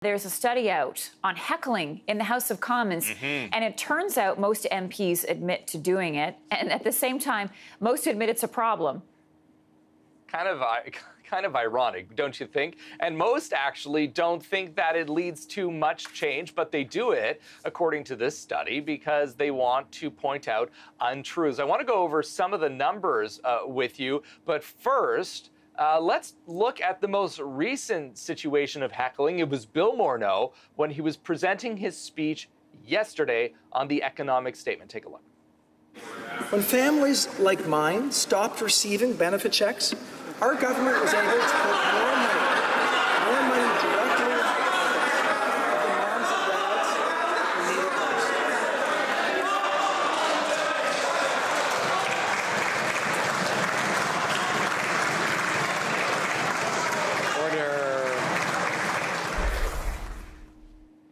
There's a study out on heckling in the House of Commons, and it turns out most MPs admit to doing it, and at the same time, most admit it's a problem. Kind of ironic, don't you think? And most actually don't think that it leads to much change, but they do it, according to this study, because they want to point out untruths. I want to go over some of the numbers with you, but first, let's look at the most recent situation of heckling. It was Bill Morneau when he was presenting his speech yesterday on the economic statement. Take a look. When families like mine stopped receiving benefit checks, our government was able to put more money directly into the moms and dads who need it most.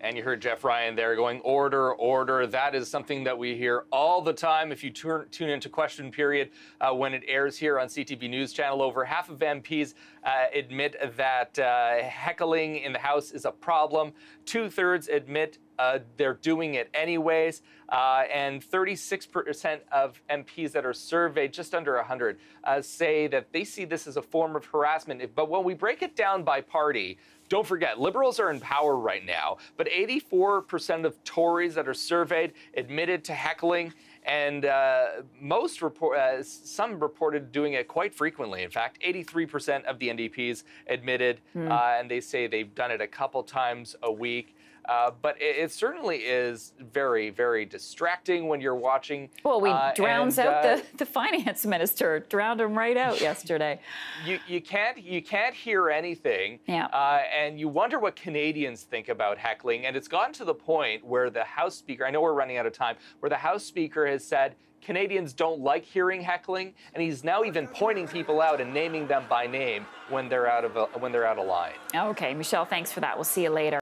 And you heard Jeff Ryan there going, order, order. That is something that we hear all the time. If you tune into Question Period when it airs here on CTV News Channel, over half of MPs admit that heckling in the House is a problem. 2/3 admit they're doing it anyways. And 36% of MPs that are surveyed, just under 100, say that they see this as a form of harassment. But when we break it down by party, don't forget, Liberals are in power right now, but 84% of Tories that are surveyed admitted to heckling, and some reported doing it quite frequently. In fact, 83% of the NDPs admitted, and they say they've done it a couple times a week. But it certainly is very, very distracting when you're watching. Well, we drowns out the finance minister, drowned him right out yesterday. You can't hear anything, and you wonder what Canadians think about heckling. And it's gotten to the point where the House Speaker, I know we're running out of time, where the House Speaker has said Canadians don't like hearing heckling, and he's now even pointing people out and naming them by name when they're out of line. Okay, Michel, thanks for that. We'll see you later.